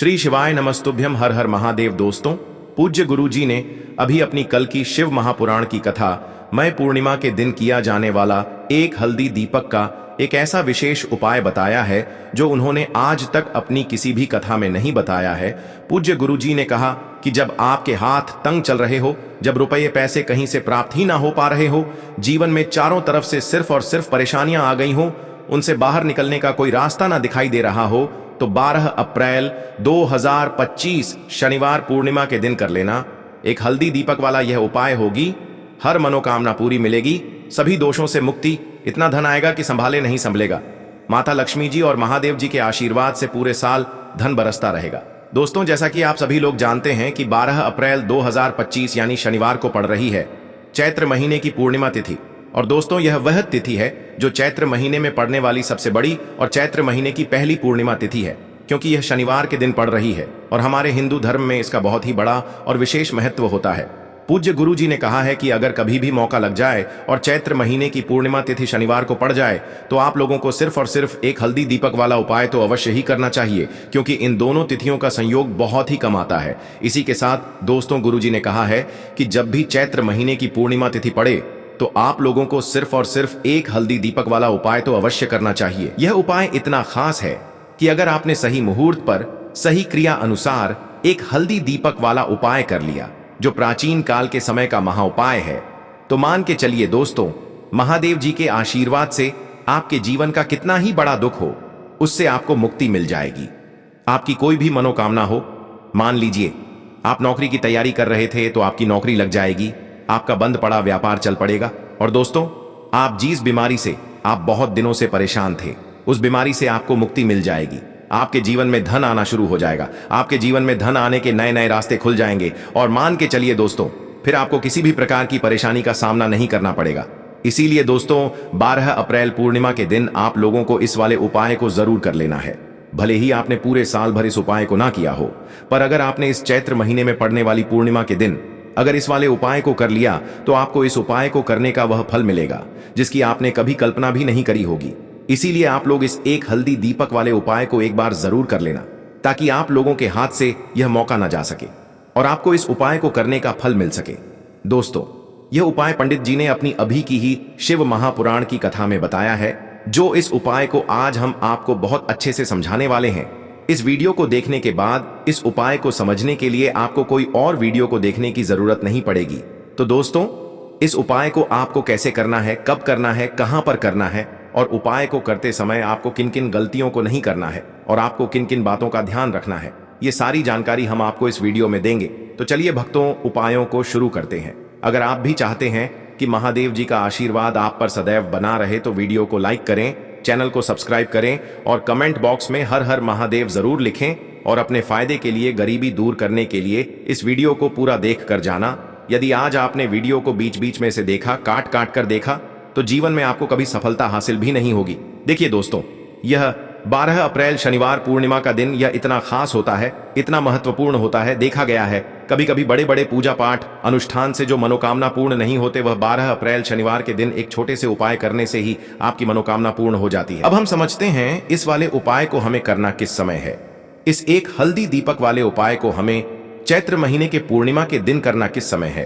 श्री शिवाय नमस्तुभ्यम। हर हर महादेव। दोस्तों, पूज्य गुरु जी ने अभी अपनी कल की शिव महापुराण की कथा मई पूर्णिमा के दिन किया जाने वाला एक हल्दी दीपक का एक ऐसा विशेष उपाय बताया है जो उन्होंने आज तक अपनी किसी भी कथा में नहीं बताया है। पूज्य गुरु जी ने कहा कि जब आपके हाथ तंग चल रहे हो, जब रुपये पैसे कहीं से प्राप्त ही ना हो पा रहे हो, जीवन में चारों तरफ से सिर्फ और सिर्फ परेशानियां आ गई हो, उनसे बाहर निकलने का कोई रास्ता ना दिखाई दे रहा हो, तो 12 अप्रैल 2025 शनिवार पूर्णिमा के दिन कर लेना। एक हल्दी दीपक वाला यह उपाय होगी, हर मनोकामना पूरी मिलेगी, सभी दोषों से मुक्ति, इतना धन आएगा कि संभाले नहीं संभलेगा। माता लक्ष्मी जी और महादेव जी के आशीर्वाद से पूरे साल धन बरसता रहेगा। दोस्तों, जैसा कि आप सभी लोग जानते हैं कि 12 अप्रैल 2025 यानी शनिवार को पड़ रही है चैत्र महीने की पूर्णिमा तिथि। और दोस्तों, यह वह तिथि है जो चैत्र महीने में पड़ने वाली सबसे बड़ी और चैत्र महीने की पहली पूर्णिमा तिथि है, क्योंकि यह शनिवार के दिन पड़ रही है और हमारे हिंदू धर्म में इसका बहुत ही बड़ा और विशेष महत्व होता है। पूज्य गुरु जी ने कहा है कि अगर कभी भी मौका लग जाए और चैत्र महीने की पूर्णिमा तिथि शनिवार को पड़ जाए तो आप लोगों को सिर्फ और सिर्फ एक हल्दी दीपक वाला उपाय तो अवश्य ही करना चाहिए, क्योंकि इन दोनों तिथियों का संयोग बहुत ही कम आता है। इसी के साथ दोस्तों, गुरु जी ने कहा है कि जब भी चैत्र महीने की पूर्णिमा तिथि पड़े तो आप लोगों को सिर्फ और सिर्फ एक हल्दी दीपक वाला उपाय तो अवश्य करना चाहिए। यह उपाय इतना खास है कि अगर आपने सही मुहूर्त पर सही क्रिया अनुसार एक हल्दी दीपक वाला उपाय कर लिया, जो प्राचीन काल के समय का महा उपाय है, तो मान के चलिए दोस्तों, महादेव जी के आशीर्वाद से आपके जीवन का कितना ही बड़ा दुख हो, उससे आपको मुक्ति मिल जाएगी। आपकी कोई भी मनोकामना हो, मान लीजिए आप नौकरी की तैयारी कर रहे थे तो आपकी नौकरी लग जाएगी, आपका बंद पड़ा व्यापार चल पड़ेगा। और दोस्तों, आप जिस बीमारी से आप बहुत दिनों से परेशान थे, उस बीमारी से आपको मुक्ति मिल जाएगी। आपके जीवन में धन आना शुरू हो जाएगा, आपके जीवन में धन आने के नए नए रास्ते खुल जाएंगे। और मान के चलिए दोस्तों, फिर आपको किसी भी प्रकार की परेशानी का सामना नहीं करना पड़ेगा। इसीलिए दोस्तों, 12 अप्रैल पूर्णिमा के दिन आप लोगों को इस वाले उपाय को जरूर कर लेना है। भले ही आपने पूरे साल भर इस उपाय को ना किया हो, पर अगर आपने इस चैत्र महीने में पड़ने वाली पूर्णिमा के दिन अगर इस वाले उपाय को कर लिया तो आपको इस उपाय को करने का वह फल मिलेगा जिसकी आपने कभी कल्पना भी नहीं करी होगी। इसीलिए आप लोग इस एक हल्दी दीपक वाले उपाय को एक बार जरूर कर लेना, ताकि आप लोगों के हाथ से यह मौका ना जा सके और आपको इस उपाय को करने का फल मिल सके। दोस्तों, यह उपाय पंडित जी ने अपनी अभी की ही शिव महापुराण की कथा में बताया है, जो इस उपाय को आज हम आपको बहुत अच्छे से समझाने वाले हैं। इस वीडियो को देखने के बाद इस उपाय को समझने के लिए आपको कोई और वीडियो को देखने की जरूरत नहीं पड़ेगी। तो दोस्तों, इस उपाय को आपको कैसे करना है, कब करना है, कहां पर करना है और उपाय को करते समय आपको किन किन गलतियों को नहीं करना है और आपको किन किन बातों का ध्यान रखना है, ये सारी जानकारी हम आपको इस वीडियो में देंगे। तो चलिए भक्तों, उपायों को शुरू करते हैं। अगर आप भी चाहते हैं कि महादेव जी का आशीर्वाद आप पर सदैव बना रहे तो वीडियो को लाइक करें, चैनल को सब्सक्राइब करें और कमेंट बॉक्स में हर हर महादेव जरूर लिखें। और अपने फायदे के लिए, गरीबी दूर करने के लिए इस वीडियो को पूरा देख कर जाना। यदि आज आपने वीडियो को बीच बीच में से देखा, काट काट कर देखा, तो जीवन में आपको कभी सफलता हासिल भी नहीं होगी। देखिए दोस्तों, यह 12 अप्रैल शनिवार पूर्णिमा का दिन यह इतना खास होता है, इतना महत्वपूर्ण होता है। देखा गया है कभी कभी बड़े बड़े पूजा पाठ अनुष्ठान से जो मनोकामना पूर्ण नहीं होते, वह 12 अप्रैल शनिवार के दिन एक छोटे से उपाय करने से ही आपकी मनोकामना पूर्ण हो जाती है। अब हम समझते हैं इस वाले उपाय को हमें करना किस समय है। इस एक हल्दी दीपक वाले उपाय को हमें चैत्र महीने के पूर्णिमा के दिन करना किस समय है।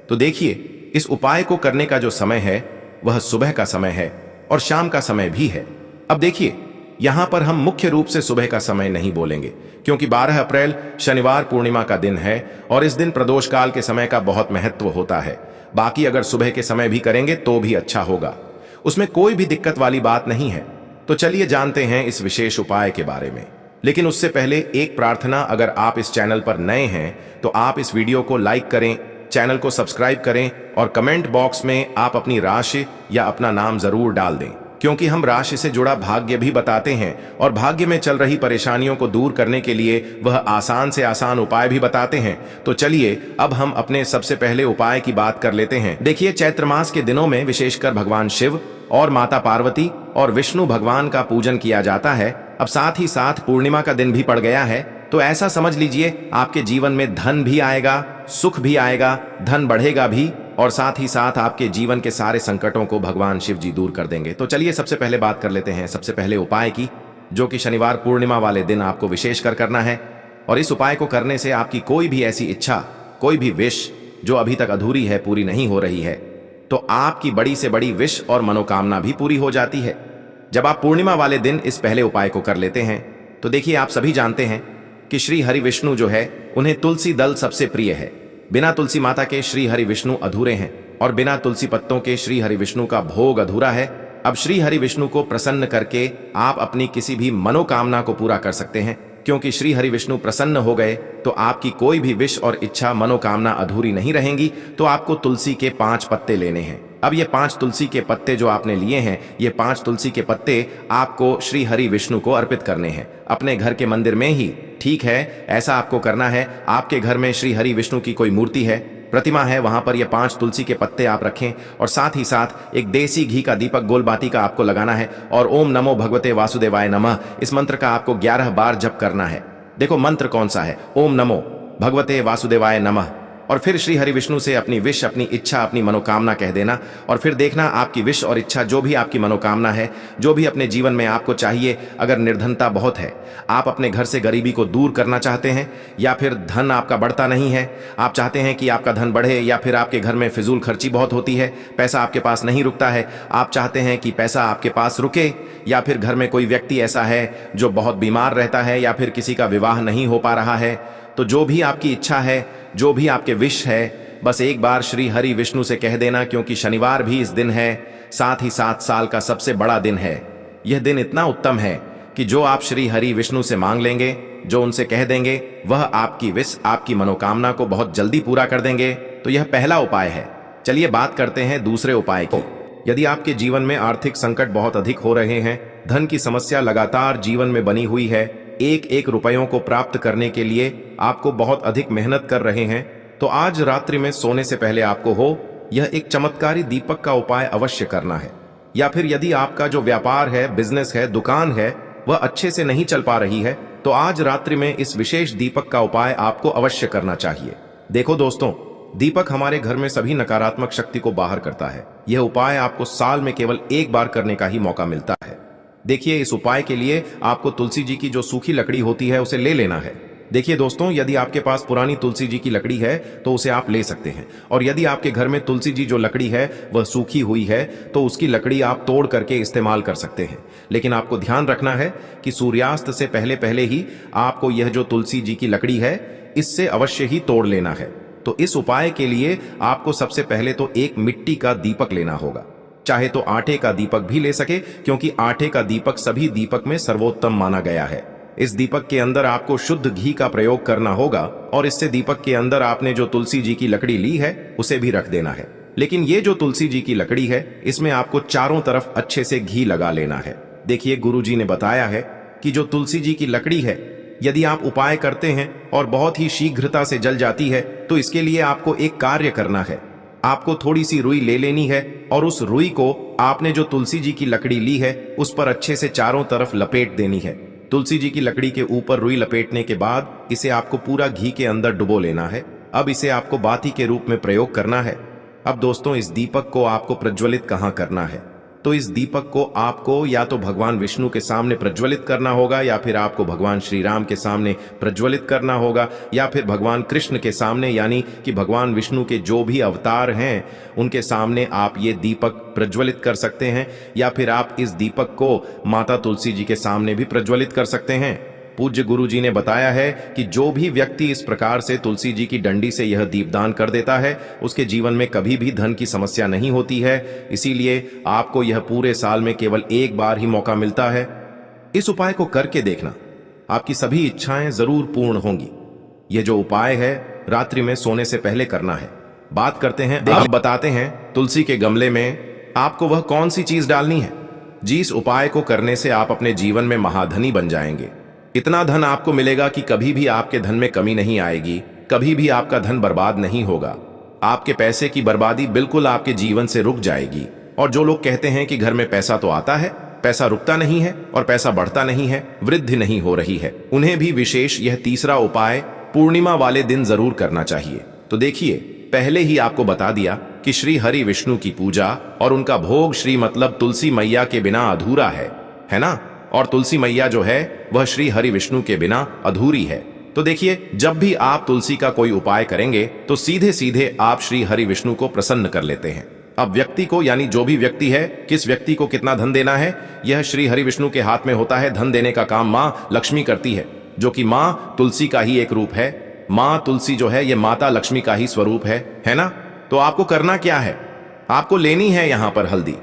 तो देखिए, इस उपाय को करने का जो समय है वह सुबह का समय है और शाम का समय भी है। अब देखिए, यहां पर हम मुख्य रूप से सुबह का समय नहीं बोलेंगे, क्योंकि 12 अप्रैल शनिवार पूर्णिमा का दिन है और इस दिन प्रदोष काल के समय का बहुत महत्व होता है। बाकी अगर सुबह के समय भी करेंगे तो भी अच्छा होगा, उसमें कोई भी दिक्कत वाली बात नहीं है। तो चलिए जानते हैं इस विशेष उपाय के बारे में। लेकिन उससे पहले एक प्रार्थना, अगर आप इस चैनल पर नए हैं तो आप इस वीडियो को लाइक करें, चैनल को सब्सक्राइब करें और कमेंट बॉक्स में आप अपनी राशि या अपना नाम जरूर डाल दें, क्योंकि हम राशि से जुड़ा भाग्य भी बताते हैं और भाग्य में चल रही परेशानियों को दूर करने के लिए वह आसान से आसान उपाय भी बताते हैं। तो चलिए अब हम अपने सबसे पहले उपाय की बात कर लेते हैं। देखिए, चैत्र मास के दिनों में विशेषकर भगवान शिव और माता पार्वती और विष्णु भगवान का पूजन किया जाता है। अब साथ ही साथ पूर्णिमा का दिन भी पड़ गया है, तो ऐसा समझ लीजिए आपके जीवन में धन भी आएगा, सुख भी आएगा, धन बढ़ेगा भी और साथ ही साथ आपके जीवन के सारे संकटों को भगवान शिव जी दूर कर देंगे। तो चलिए सबसे पहले बात कर लेते हैं सबसे पहले उपाय की, जो कि शनिवार पूर्णिमा वाले दिन आपको विशेष कर करना है। और इस उपाय को करने से आपकी कोई भी ऐसी इच्छा, कोई भी विश जो अभी तक अधूरी है, पूरी नहीं हो रही है, तो आपकी बड़ी से बड़ी विश और मनोकामना भी पूरी हो जाती है। जब आप पूर्णिमा वाले दिन इस पहले उपाय को कर लेते हैं तो देखिए, आप सभी जानते हैं कि श्री हरि विष्णु जो है, उन्हें तुलसी दल सबसे प्रिय है। बिना तुलसी माता के श्री हरि विष्णु अधूरे हैं और बिना तुलसी पत्तों के श्री हरि विष्णु का भोग अधूरा है। अब श्री हरि विष्णु को प्रसन्न करके आप अपनी किसी भी मनोकामना को पूरा कर सकते हैं, क्योंकि श्री हरि विष्णु प्रसन्न हो गए तो आपकी कोई भी विश और इच्छा, मनोकामना अधूरी नहीं रहेंगी। तो आपको तुलसी के 5 पत्ते लेने हैं। अब ये 5 तुलसी के पत्ते जो आपने लिए हैं, ये 5 तुलसी के पत्ते आपको श्री हरि विष्णु को अर्पित करने हैं, अपने घर के मंदिर में ही। ठीक है, ऐसा आपको करना है। आपके घर में श्री हरि विष्णु की कोई मूर्ति है, प्रतिमा है, वहां पर ये 5 तुलसी के पत्ते आप रखें और साथ ही साथ एक देसी घी का दीपक गोलबाती का आपको लगाना है और ओम नमो भगवते वासुदेवाय नमः इस मंत्र का आपको 11 बार जप करना है। देखो मंत्र कौन सा है, ओम नमो भगवते वासुदेवाय नमः। और फिर श्री हरि विष्णु से अपनी विश, अपनी इच्छा, अपनी मनोकामना कह देना और फिर देखना आपकी विश और इच्छा, जो भी आपकी मनोकामना है, जो भी अपने जीवन में आपको चाहिए। अगर निर्धनता बहुत है, आप अपने घर से गरीबी को दूर करना चाहते हैं, या फिर धन आपका बढ़ता नहीं है, आप चाहते हैं कि आपका धन बढ़े, या फिर आपके घर में फिजूल खर्ची बहुत होती है, पैसा आपके पास नहीं रुकता है, आप चाहते हैं कि पैसा आपके पास रुके, या फिर घर में कोई व्यक्ति ऐसा है जो बहुत बीमार रहता है, या फिर किसी का विवाह नहीं हो पा रहा है, तो जो भी आपकी इच्छा है, जो भी आपके विश है, बस एक बार श्री हरि विष्णु से कह देना। क्योंकि शनिवार भी इस दिन है, साथ ही साथ साल का सबसे बड़ा दिन है। यह दिन इतना उत्तम है कि जो आप श्री हरि विष्णु से मांग लेंगे, जो उनसे कह देंगे, वह आपकी विश, आपकी मनोकामना को बहुत जल्दी पूरा कर देंगे। तो यह पहला उपाय है। चलिए बात करते हैं दूसरे उपाय की। यदि आपके जीवन में आर्थिक संकट बहुत अधिक हो रहे हैं, धन की समस्या लगातार जीवन में बनी हुई है, एक एक रुपयों को प्राप्त करने के लिए आपको बहुत अधिक मेहनत कर रहे हैं, तो आज रात्रि में सोने से पहले आपको हो यह एक चमत्कारी दीपक का उपाय अवश्य करना है। या फिर यदि आपका जो व्यापार है, बिजनेस है, दुकान है, वह अच्छे से नहीं चल पा रही है, तो आज रात्रि में इस विशेष दीपक का उपाय आपको अवश्य करना चाहिए। देखो दोस्तों, दीपक हमारे घर में सभी नकारात्मक शक्ति को बाहर करता है। यह उपाय आपको साल में केवल एक बार करने का ही मौका मिलता है। देखिए, इस उपाय के लिए आपको तुलसी जी की जो सूखी लकड़ी होती है उसे ले लेना है। देखिए दोस्तों, यदि आपके पास पुरानी तुलसी जी की लकड़ी है तो उसे आप ले सकते हैं, और यदि आपके घर में तुलसी जी जो लकड़ी है वह सूखी हुई है तो उसकी लकड़ी आप तोड़ करके इस्तेमाल कर सकते हैं। लेकिन आपको ध्यान रखना है कि सूर्यास्त से पहले पहले ही आपको यह जो तुलसी जी की लकड़ी है इससे अवश्य ही तोड़ लेना है। तो इस उपाय के लिए आपको सबसे पहले तो एक मिट्टी का दीपक लेना होगा, चाहे तो आटे का दीपक भी ले सके, क्योंकि आटे का दीपक सभी दीपक में सर्वोत्तम माना गया है। इस दीपक के अंदर आपको शुद्ध घी का प्रयोग करना होगा और इससे दीपक के अंदर आपने जो तुलसी जी की लकड़ी ली है उसे भी रख देना है। लेकिन ये जो तुलसी जी की लकड़ी है, इसमें आपको चारों तरफ अच्छे से घी लगा लेना है। देखिए, गुरुजी ने बताया है कि जो तुलसी जी की लकड़ी है, यदि आप उपाय करते हैं और बहुत ही शीघ्रता से जल जाती है, तो इसके लिए आपको एक कार्य करना है। आपको थोड़ी सी रुई ले लेनी है और उस रुई को आपने जो तुलसी जी की लकड़ी ली है उस पर अच्छे से चारों तरफ लपेट देनी है। तुलसी जी की लकड़ी के ऊपर रुई लपेटने के बाद इसे आपको पूरा घी के अंदर डुबो लेना है। अब इसे आपको बाती के रूप में प्रयोग करना है। अब दोस्तों, इस दीपक को आपको प्रज्वलित कहाँ करना है? तो इस दीपक को आपको या तो भगवान विष्णु के सामने प्रज्वलित करना होगा, या फिर आपको भगवान श्री राम के सामने प्रज्वलित करना होगा, या फिर भगवान कृष्ण के सामने, यानी कि भगवान विष्णु के जो भी अवतार हैं उनके सामने आप ये दीपक प्रज्वलित कर सकते हैं। या फिर आप इस दीपक को माता तुलसी जी के सामने भी प्रज्वलित कर सकते हैं। पूज्य गुरु जी ने बताया है कि जो भी व्यक्ति इस प्रकार से तुलसी जी की डंडी से यह दीपदान कर देता है, उसके जीवन में कभी भी धन की समस्या नहीं होती है। इसीलिए आपको यह पूरे साल में केवल एक बार ही मौका मिलता है। इस उपाय को करके देखना, आपकी सभी इच्छाएं जरूर पूर्ण होंगी। यह जो उपाय है रात्रि में सोने से पहले करना है। बात करते हैं, अब बताते हैं तुलसी के गमले में आपको वह कौन सी चीज डालनी है जिस उपाय को करने से आप अपने जीवन में महाधनी बन जाएंगे। इतना धन आपको मिलेगा कि कभी भी आपके धन में कमी नहीं आएगी, कभी भी आपका धन बर्बाद नहीं होगा। आपके पैसे की बर्बादी बिल्कुल आपके जीवन से रुक जाएगी। और जो लोग कहते हैं कि घर में पैसा तो आता है, पैसा रुकता नहीं है और पैसा बढ़ता नहीं है, वृद्धि नहीं हो रही है, उन्हें भी विशेष यह तीसरा उपाय पूर्णिमा वाले दिन जरूर करना चाहिए। तो देखिए, पहले ही आपको बता दिया कि श्री हरि विष्णु की पूजा और उनका भोग श्री मतलब तुलसी मैया के बिना अधूरा है ना? और तुलसी मैया जो है वह श्री हरि विष्णु के बिना अधूरी है। तो देखिए, जब भी आप तुलसी का कोई उपाय करेंगे तो सीधे सीधे आप श्री हरि विष्णु को प्रसन्न कर लेते हैं। अब व्यक्ति को, यानी जो भी व्यक्ति है, किस व्यक्ति को कितना धन देना है, यह श्री हरि विष्णु के हाथ में होता है। धन देने का काम माँ लक्ष्मी करती है, जो कि माँ तुलसी का ही एक रूप है। माँ तुलसी जो है, यह माता लक्ष्मी का ही स्वरूप है ना। तो आपको करना क्या है, आपको लेनी है यहां पर हल्दी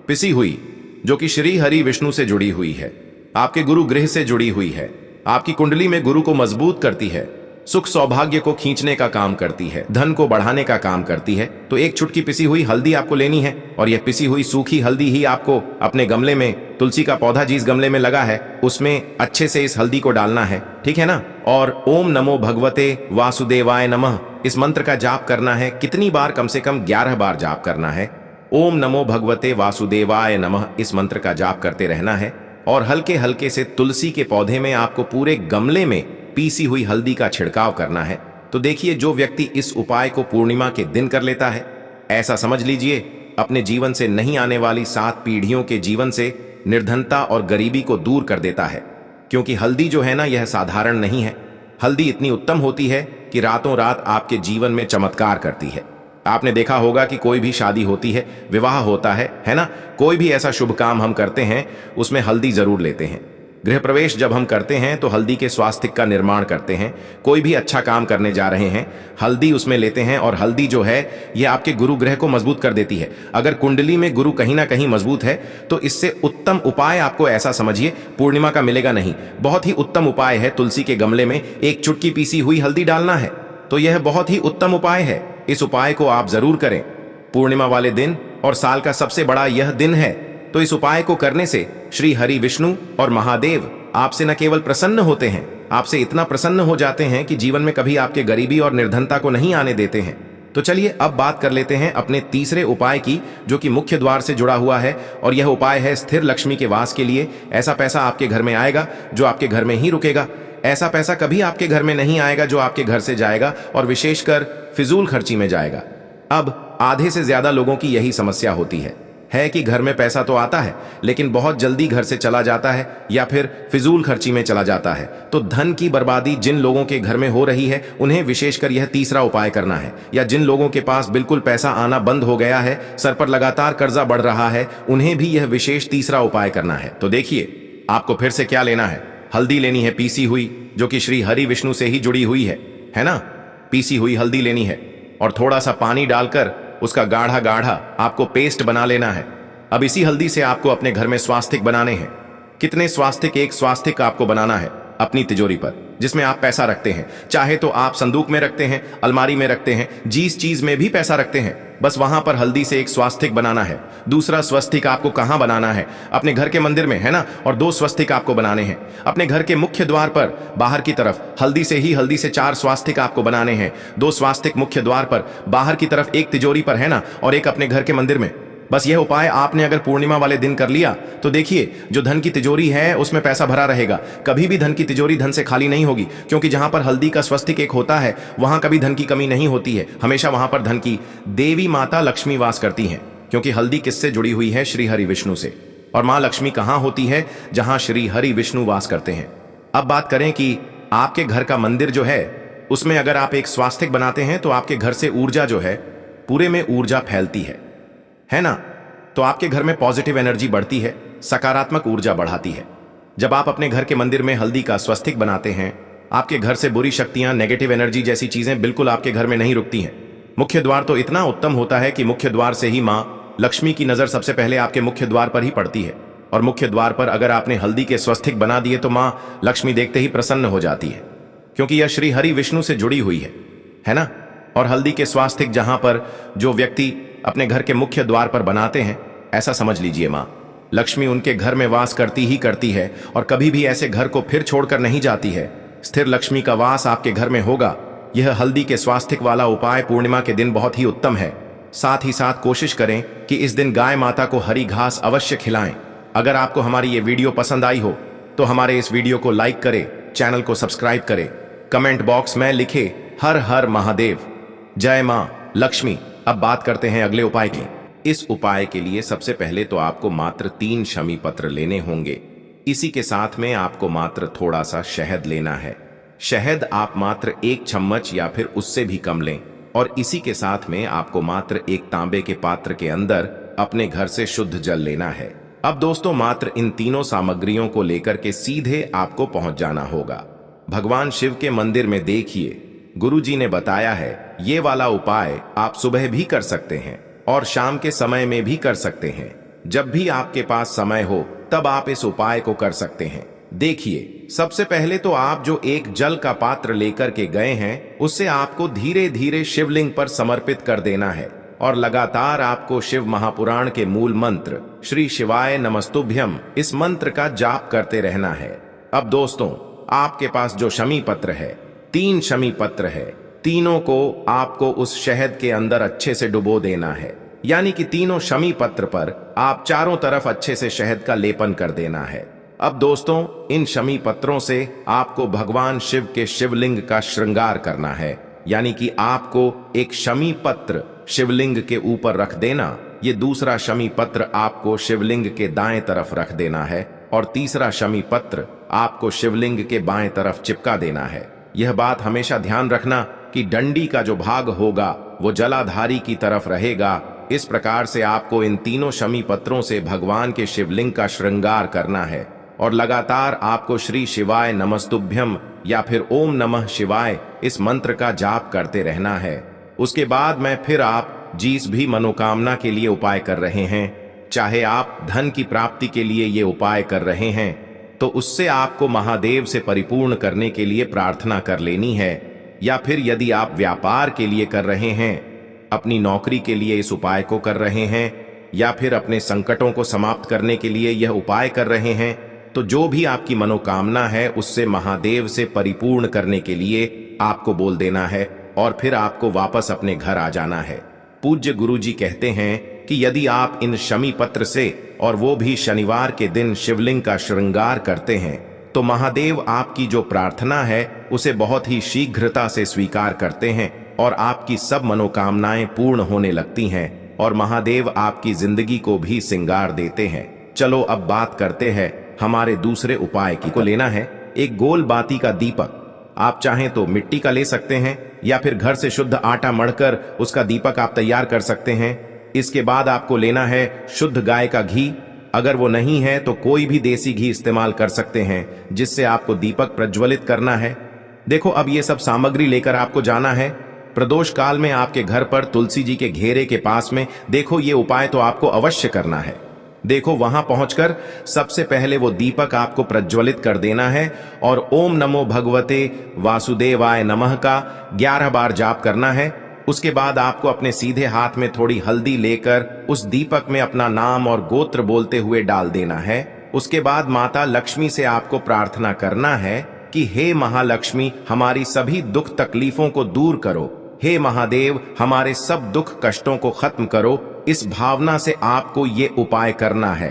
पिसी हुई, जो कि श्री हरि विष्णु से जुड़ी हुई है, आपके गुरु गृह से जुड़ी हुई है, आपकी कुंडली में गुरु को मजबूत करती है, सुख सौभाग्य को खींचने का काम करती है, धन को बढ़ाने का काम करती है। तो एक चुटकी पिसी हुई हल्दी आपको लेनी है, और यह पिसी हुई सूखी हल्दी ही आपको अपने गमले में, तुलसी का पौधा जिस गमले में लगा है उसमें अच्छे से इस हल्दी को डालना है, ठीक है ना। और ओम नमो भगवते वासुदेवाय नमः इस मंत्र का जाप करना है। कितनी बार? कम से कम 11 बार जाप करना है। ओम नमो भगवते वासुदेवाय नमः इस मंत्र का जाप करते रहना है, और हल्के हल्के से तुलसी के पौधे में आपको पूरे गमले में पीसी हुई हल्दी का छिड़काव करना है। तो देखिए, जो व्यक्ति इस उपाय को पूर्णिमा के दिन कर लेता है, ऐसा समझ लीजिए अपने जीवन से नहीं आने वाली 7 पीढ़ियों के जीवन से निर्धनता और गरीबी को दूर कर देता है। क्योंकि हल्दी जो है ना, यह साधारण नहीं है। हल्दी इतनी उत्तम होती है कि रातों रात आपके जीवन में चमत्कार करती है। आपने देखा होगा कि कोई भी शादी होती है, विवाह होता है ना, कोई भी ऐसा शुभ काम हम करते हैं उसमें हल्दी जरूर लेते हैं। गृह प्रवेश जब हम करते हैं तो हल्दी के स्वास्तिक का निर्माण करते हैं। कोई भी अच्छा काम करने जा रहे हैं, हल्दी उसमें लेते हैं, और हल्दी जो है यह आपके गुरु ग्रह को मजबूत कर देती है। अगर कुंडली में गुरु कहीं ना कहीं मजबूत है तो इससे उत्तम उपाय आपको, ऐसा समझिए, पूर्णिमा का मिलेगा नहीं। बहुत ही उत्तम उपाय है, तुलसी के गमले में एक चुटकी पीसी हुई हल्दी डालना है। तो यह बहुत ही उत्तम उपाय है, इस उपाय को आप जरूर करें पूर्णिमा वाले दिन, और साल का सबसे बड़ा यह दिन है। तो इस उपाय को करने से श्री हरि विष्णु और महादेव आपसे न केवल प्रसन्न होते हैं, आपसे इतना प्रसन्न हो जाते हैं कि जीवन में कभी आपके गरीबी और निर्धनता को नहीं आने देते हैं। तो चलिए अब बात कर लेते हैं अपने तीसरे उपाय की, जो कि मुख्य द्वार से जुड़ा हुआ है, और यह उपाय है स्थिर लक्ष्मी के वास के लिए। ऐसा पैसा आपके घर में आएगा जो आपके घर में ही रुकेगा। ऐसा पैसा कभी आपके घर में नहीं आएगा जो आपके घर से जाएगा, और विशेषकर फिजूल खर्ची में जाएगा। अब आधे से ज्यादा लोगों की यही समस्या होती है कि घर में पैसा तो आता है लेकिन बहुत जल्दी घर से चला जाता है, या फिर फिजूल खर्ची में चला जाता है। तो धन की बर्बादी जिन लोगों के घर में हो रही है उन्हें विशेषकर यह तीसरा उपाय करना है। या जिन लोगों के पास बिल्कुल पैसा आना बंद हो गया है, सर पर लगातार कर्जा बढ़ रहा है, उन्हें भी यह विशेष तीसरा उपाय करना है। तो देखिए, आपको फिर से क्या लेना है, हल्दी लेनी है पीसी हुई, जो कि श्री हरि विष्णु से ही जुड़ी हुई है ना। पीसी हुई हल्दी लेनी है, और थोड़ा सा पानी डालकर उसका गाढ़ा गाढ़ा आपको पेस्ट बना लेना है। अब इसी हल्दी से आपको अपने घर में स्वास्तिक बनाने हैं। कितने स्वास्तिक? एक स्वास्तिक आपको बनाना है अपनी तिजोरी पर, जिसमें आप पैसा रखते हैं। चाहे तो आप संदूक में रखते हैं, अलमारी में रखते हैं, जिस चीज में भी पैसा रखते हैं, बस वहां पर हल्दी से एक स्वास्तिक बनाना है। दूसरा स्वस्तिक आपको कहां बनाना है? अपने घर के मंदिर में, है ना। और 2 स्वस्तिक आपको बनाने हैं अपने घर के मुख्य द्वार पर बाहर की तरफ। हल्दी से 4 स्वास्तिक आपको बनाने हैं। 2 स्वास्तिक मुख्य द्वार पर बाहर की तरफ, एक तिजोरी पर, है ना, और एक अपने घर के मंदिर में। बस यह उपाय आपने अगर पूर्णिमा वाले दिन कर लिया तो देखिए, जो धन की तिजोरी है उसमें पैसा भरा रहेगा। कभी भी धन की तिजोरी धन से खाली नहीं होगी, क्योंकि जहां पर हल्दी का स्वस्तिक एक होता है वहां कभी धन की कमी नहीं होती है। हमेशा वहां पर धन की देवी माता लक्ष्मी वास करती हैं, क्योंकि हल्दी किससे जुड़ी हुई है? श्री हरि विष्णु से। और मां लक्ष्मी कहां होती है? जहां श्री हरि विष्णु वास करते हैं। अब बात करें कि आपके घर का मंदिर जो है उसमें अगर आप एक स्वास्तिक बनाते हैं तो आपके घर से ऊर्जा जो है, पूरे में ऊर्जा फैलती है ना। तो आपके घर में पॉजिटिव एनर्जी बढ़ती है, सकारात्मक ऊर्जा बढ़ाती है। जब आप अपने घर के मंदिर में हल्दी का स्वस्तिक बनाते हैं, आपके घर से बुरी शक्तियां, नेगेटिव एनर्जी जैसी चीजें बिल्कुल आपके घर में नहीं रुकती हैं। मुख्य द्वार तो इतना उत्तम होता है कि मुख्य द्वार से ही मां लक्ष्मी की नजर सबसे पहले आपके मुख्य द्वार पर ही पड़ती है। और मुख्य द्वार पर अगर आपने हल्दी के स्वस्तिक बना दिए तो मां लक्ष्मी देखते ही प्रसन्न हो जाती है, क्योंकि यह श्री हरि विष्णु से जुड़ी हुई है ना। और हल्दी के स्वास्तिक जहां पर जो व्यक्ति अपने घर के मुख्य द्वार पर बनाते हैं, ऐसा समझ लीजिए मां लक्ष्मी उनके घर में वास करती है, और कभी भी ऐसे घर को फिर छोड़कर नहीं जाती है। स्थिर लक्ष्मी का वास आपके घर में होगा। यह हल्दी के स्वास्तिक वाला उपाय पूर्णिमा के दिन बहुत ही उत्तम है। साथ ही साथ कोशिश करें कि इस दिन गाय माता को हरी घास अवश्य खिलाएं। अगर आपको हमारी ये वीडियो पसंद आई हो तो हमारे इस वीडियो को लाइक करें, चैनल को सब्सक्राइब करें, कमेंट बॉक्स में लिखे हर हर महादेव, जय मां लक्ष्मी। अब बात करते हैं अगले उपाय की। इस उपाय के लिए सबसे पहले तो आपको मात्र 3 शमी पत्र लेने होंगे। इसी के साथ में आपको मात्र थोड़ा सा शहद लेना है। शहद आप मात्र 1 चम्मच या फिर उससे भी कम लें और इसी के साथ में आपको मात्र एक तांबे के पात्र के अंदर अपने घर से शुद्ध जल लेना है। अब दोस्तों मात्र इन तीनों सामग्रियों को लेकर के सीधे आपको पहुंच जाना होगा भगवान शिव के मंदिर में। देखिए गुरुजी ने बताया है ये वाला उपाय आप सुबह भी कर सकते हैं और शाम के समय में भी कर सकते हैं। जब भी आपके पास समय हो तब आप इस उपाय को कर सकते हैं। देखिए सबसे पहले तो आप जो एक जल का पात्र लेकर के गए हैं उससे आपको धीरे धीरे शिवलिंग पर समर्पित कर देना है और लगातार आपको शिव महापुराण के मूल मंत्र श्री शिवाय नमस्तुभ्यम इस मंत्र का जाप करते रहना है। अब दोस्तों आपके पास जो शमी पत्र है, 3 शमी पत्र है, तीनों को आपको उस शहद के अंदर अच्छे से डुबो देना है। यानी कि तीनों शमी पत्र पर आप चारों तरफ अच्छे से शहद का लेपन कर देना है। अब दोस्तों इन शमी पत्रों से आपको भगवान शिव के शिवलिंग का श्रृंगार करना है। यानी कि आपको एक शमी पत्र शिवलिंग के ऊपर रख देना, ये दूसरा शमी पत्र आपको शिवलिंग के दाएं तरफ रख देना है और तीसरा शमी पत्र आपको शिवलिंग के बाएं तरफ चिपका देना है। यह बात हमेशा ध्यान रखना कि डंडी का जो भाग होगा वो जलाधारी की तरफ रहेगा। इस प्रकार से आपको इन तीनों शमी पत्रों से भगवान के शिवलिंग का श्रृंगार करना है और लगातार आपको श्री शिवाय नमस्तुभ्यम या फिर ओम नमः शिवाय इस मंत्र का जाप करते रहना है। उसके बाद में फिर आप जिस भी मनोकामना के लिए उपाय कर रहे हैं, चाहे आप धन की प्राप्ति के लिए ये उपाय कर रहे हैं तो उससे आपको महादेव से परिपूर्ण करने के लिए प्रार्थना कर लेनी है, या फिर यदि आप व्यापार के लिए कर रहे हैं, अपनी नौकरी के लिए इस उपाय को कर रहे हैं, या फिर अपने संकटों को समाप्त करने के लिए यह उपाय कर रहे हैं, तो जो भी आपकी मनोकामना है उससे महादेव से परिपूर्ण करने के लिए आपको बोल देना है और फिर आपको वापस अपने घर आ जाना है। पूज्य गुरुजी कहते हैं कि यदि आप इन शमी पत्र से और वो भी शनिवार के दिन शिवलिंग का श्रृंगार करते हैं तो महादेव आपकी जो प्रार्थना है उसे बहुत ही शीघ्रता से स्वीकार करते हैं और आपकी सब मनोकामनाएं पूर्ण होने लगती हैं और महादेव आपकी जिंदगी को भी सिंगार देते हैं। चलो अब बात करते हैं हमारे दूसरे उपाय की। को लेना है एक गोल बाती का दीपक। आप चाहें तो मिट्टी का ले सकते हैं या फिर घर से शुद्ध आटा मढ़कर उसका दीपक आप तैयार कर सकते हैं। इसके बाद आपको लेना है शुद्ध गाय का घी। अगर वो नहीं है तो कोई भी देसी घी इस्तेमाल कर सकते हैं जिससे आपको दीपक प्रज्वलित करना है। देखो अब ये सब सामग्री लेकर आपको जाना है प्रदोष काल में आपके घर पर तुलसी जी के घेरे के पास में। देखो ये उपाय तो आपको अवश्य करना है। देखो वहां पहुंचकर सबसे पहले वो दीपक आपको प्रज्वलित कर देना है और ओम नमो भगवते वासुदेवाय नमः का 11 बार जाप करना है। उसके बाद आपको अपने सीधे हाथ में थोड़ी हल्दी लेकर उस दीपक में अपना नाम और गोत्र बोलते हुए डाल देना है। उसके बाद माता लक्ष्मी से आपको प्रार्थना करना है कि हे महालक्ष्मी हमारी सभी दुख तकलीफों को दूर करो, हे महादेव हमारे सब दुख कष्टों को खत्म करो। इस भावना से आपको ये उपाय करना है।